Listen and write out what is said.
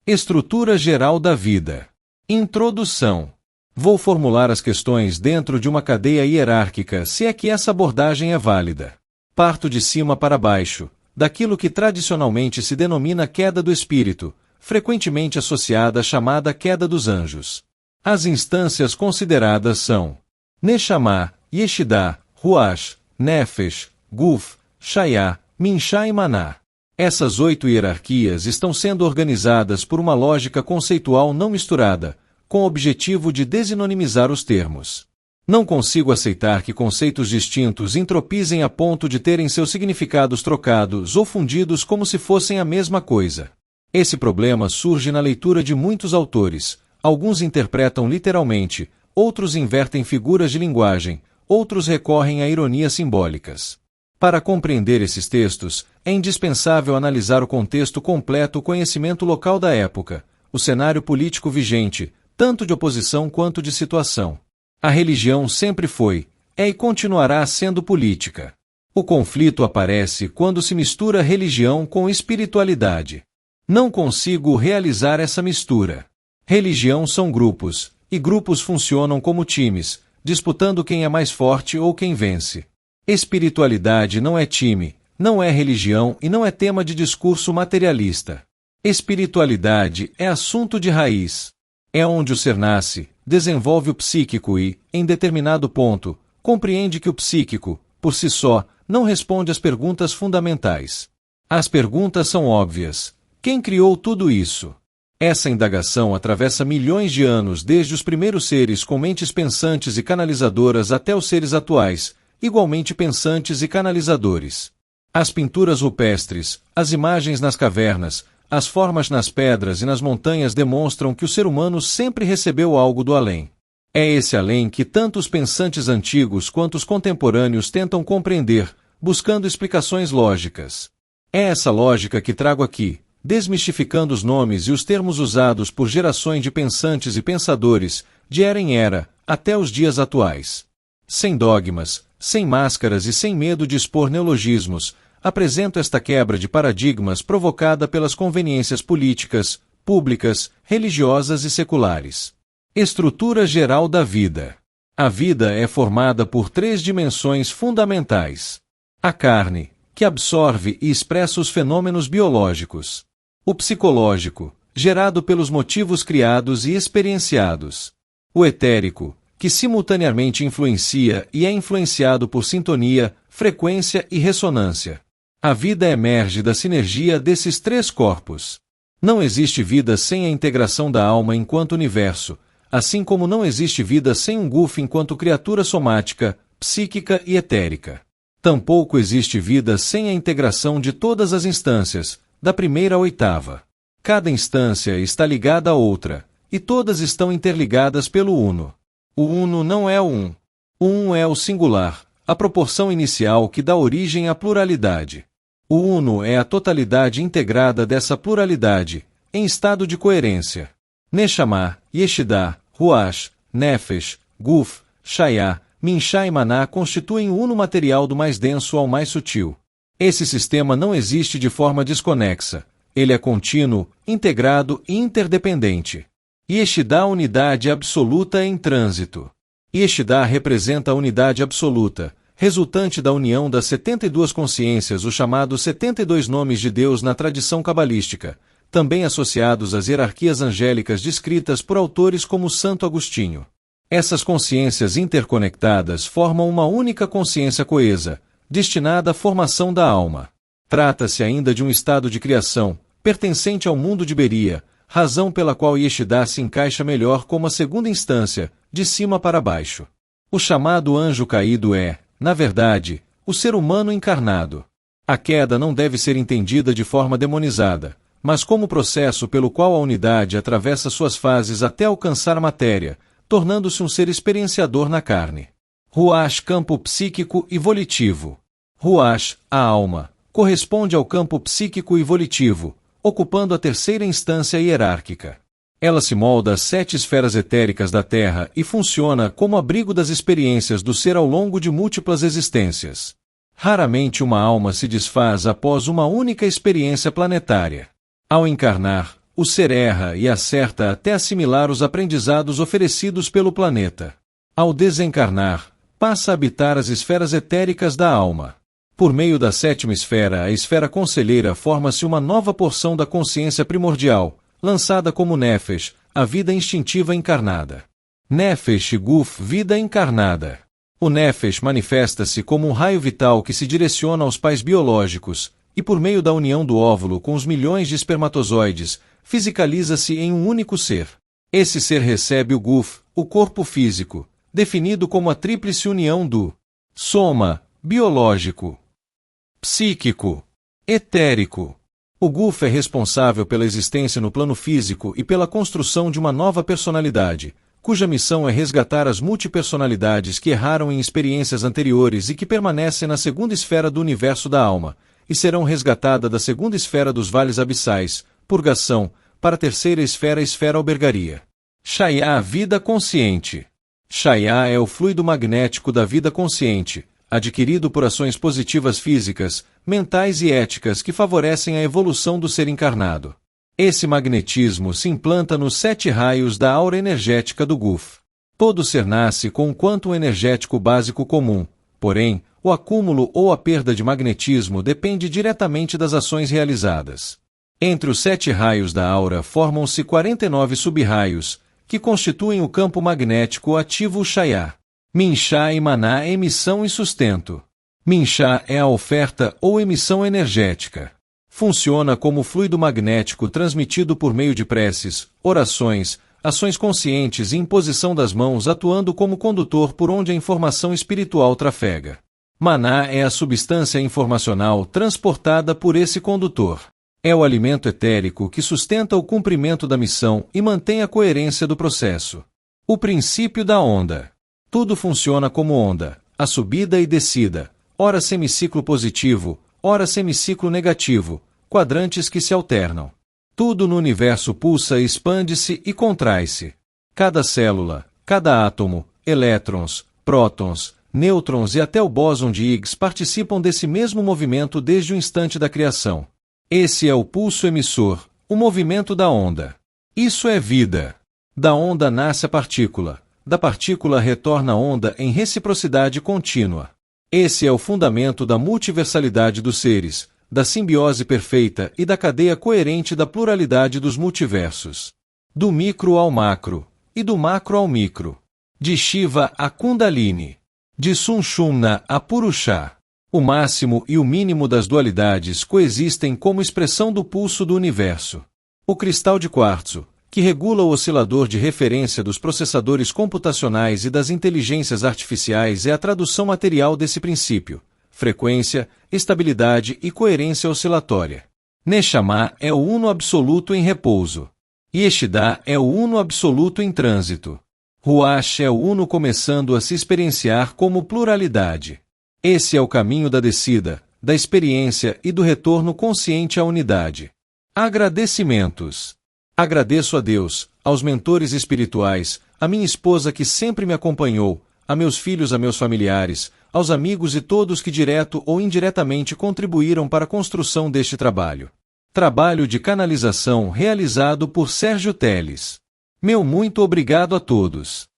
Estrutura geral da vida. Introdução. Vou formular as questões dentro de uma cadeia hierárquica, se é que essa abordagem é válida. Parto de cima para baixo, daquilo que tradicionalmente se denomina queda do espírito, frequentemente associada à chamada queda dos anjos. As instâncias consideradas são Neshama, Yeshidá, Ruach, Nefesh, Guf, Shayá, Minchá e Maná. Essas 8 hierarquias estão sendo organizadas por uma lógica conceitual não misturada, com o objetivo de desinonimizar os termos. Não consigo aceitar que conceitos distintos entropizem a ponto de terem seus significados trocados ou fundidos como se fossem a mesma coisa. Esse problema surge na leitura de muitos autores. Alguns interpretam literalmente, outros invertem figuras de linguagem, outros recorrem a ironias simbólicas. Para compreender esses textos, é indispensável analisar o contexto completo, o conhecimento local da época, o cenário político vigente, tanto de oposição quanto de situação. A religião sempre foi, é e continuará sendo política. O conflito aparece quando se mistura religião com espiritualidade. Não consigo realizar essa mistura. Religião são grupos, e grupos funcionam como times, disputando quem é mais forte ou quem vence. Espiritualidade não é time, não é religião e não é tema de discurso materialista. Espiritualidade é assunto de raiz. É onde o ser nasce, desenvolve o psíquico e, em determinado ponto, compreende que o psíquico, por si só, não responde às perguntas fundamentais. As perguntas são óbvias. Quem criou tudo isso? Essa indagação atravessa milhões de anos, desde os primeiros seres com mentes pensantes e canalizadoras até os seres atuais, igualmente pensantes e canalizadores. As pinturas rupestres, as imagens nas cavernas, as formas nas pedras e nas montanhas demonstram que o ser humano sempre recebeu algo do além. É esse além que tanto os pensantes antigos quanto os contemporâneos tentam compreender, buscando explicações lógicas. É essa lógica que trago aqui, desmistificando os nomes e os termos usados por gerações de pensantes e pensadores, de era em era, até os dias atuais. Sem dogmas, sem máscaras e sem medo de expor neologismos, apresento esta quebra de paradigmas provocada pelas conveniências políticas, públicas, religiosas e seculares. Estrutura geral da vida. A vida é formada por 3 dimensões fundamentais. A carne, que absorve e expressa os fenômenos biológicos. O psicológico, gerado pelos motivos criados e experienciados. O etérico, que simultaneamente influencia e é influenciado por sintonia, frequência e ressonância. A vida emerge da sinergia desses 3 corpos. Não existe vida sem a integração da alma enquanto universo, assim como não existe vida sem um guf enquanto criatura somática, psíquica e etérica. Tampouco existe vida sem a integração de todas as instâncias, da primeira à 8ª. Cada instância está ligada à outra, e todas estão interligadas pelo uno. O uno não é o um. O um é o singular, a proporção inicial que dá origem à pluralidade. O uno é a totalidade integrada dessa pluralidade, em estado de coerência. Neshama, Yeshidá, Ruach, Nefesh, Guf, Shayá, Minchá e Maná constituem o uno material do mais denso ao mais sutil. Esse sistema não existe de forma desconexa. Ele é contínuo, integrado e interdependente. Yeshidá, unidade absoluta em trânsito. Yeshidá representa a unidade absoluta, resultante da união das 72 consciências, os chamados 72 nomes de Deus na tradição cabalística, também associados às hierarquias angélicas descritas por autores como Santo Agostinho. Essas consciências interconectadas formam uma única consciência coesa, destinada à formação da alma. Trata-se ainda de um estado de criação, pertencente ao mundo de Beria, razão pela qual Yeshidá se encaixa melhor como a segunda instância, de cima para baixo. O chamado anjo caído é, na verdade, o ser humano encarnado. A queda não deve ser entendida de forma demonizada, mas como processo pelo qual a unidade atravessa suas fases até alcançar a matéria, tornando-se um ser experienciador na carne. Ruach, campo psíquico e volitivo. Ruach, a alma, corresponde ao campo psíquico e volitivo, ocupando a terceira instância hierárquica. Ela se molda às 7 esferas etéricas da Terra e funciona como abrigo das experiências do ser ao longo de múltiplas existências. Raramente uma alma se desfaz após uma única experiência planetária. Ao encarnar, o ser erra e acerta até assimilar os aprendizados oferecidos pelo planeta. Ao desencarnar, passa a habitar as esferas etéricas da alma. Por meio da sétima esfera, a esfera conselheira, forma-se uma nova porção da consciência primordial, lançada como Nefesh, a vida instintiva encarnada. Nefesh Guf, vida encarnada. O Nefesh manifesta-se como um raio vital que se direciona aos pais biológicos, e por meio da união do óvulo com os milhões de espermatozoides, fisicaliza-se em um único ser. Esse ser recebe o Guf, o corpo físico, definido como a tríplice união do soma, biológico, psíquico, etérico. O Guf é responsável pela existência no plano físico e pela construção de uma nova personalidade, cuja missão é resgatar as multipersonalidades que erraram em experiências anteriores e que permanecem na segunda esfera do universo da alma, e serão resgatadas da segunda esfera dos vales abissais, purgação, para a terceira esfera, esfera albergaria. Shaya, vida consciente. Shaya é o fluido magnético da vida consciente, adquirido por ações positivas físicas, mentais e éticas que favorecem a evolução do ser encarnado. Esse magnetismo se implanta nos 7 raios da aura energética do Guf. Todo ser nasce com um quantum energético básico comum, porém, o acúmulo ou a perda de magnetismo depende diretamente das ações realizadas. Entre os 7 raios da aura formam-se 49 sub-raios, que constituem o campo magnético ativo Shaya. Minshá e Maná é emissão e sustento. Minshá é a oferta ou emissão energética. Funciona como fluido magnético transmitido por meio de preces, orações, ações conscientes e imposição das mãos, atuando como condutor por onde a informação espiritual trafega. Maná é a substância informacional transportada por esse condutor. É o alimento etérico que sustenta o cumprimento da missão e mantém a coerência do processo. O princípio da onda. Tudo funciona como onda, a subida e descida, ora semiciclo positivo, ora semiciclo negativo, quadrantes que se alternam. Tudo no universo pulsa, expande-se e contrai-se. Cada célula, cada átomo, elétrons, prótons, nêutrons e até o bóson de Higgs participam desse mesmo movimento desde o instante da criação. Esse é o pulso emissor, o movimento da onda. Isso é vida. Da onda nasce a partícula. Da partícula retorna a onda em reciprocidade contínua. Esse é o fundamento da multiversalidade dos seres, da simbiose perfeita e da cadeia coerente da pluralidade dos multiversos. Do micro ao macro, e do macro ao micro. De Shiva a Kundalini. De Sushumna a Purusha. O máximo e o mínimo das dualidades coexistem como expressão do pulso do universo. O cristal de quartzo, que regula o oscilador de referência dos processadores computacionais e das inteligências artificiais, é a tradução material desse princípio: frequência, estabilidade e coerência oscilatória. Neshama é o uno absoluto em repouso. Yeshidá é o uno absoluto em trânsito. Ruach é o uno começando a se experienciar como pluralidade. Esse é o caminho da descida, da experiência e do retorno consciente à unidade. Agradecimentos. Agradeço a Deus, aos mentores espirituais, a minha esposa que sempre me acompanhou, a meus filhos, a meus familiares, aos amigos e todos que direto ou indiretamente contribuíram para a construção deste trabalho. Trabalho de canalização realizado por Sérgio Teles. Meu muito obrigado a todos.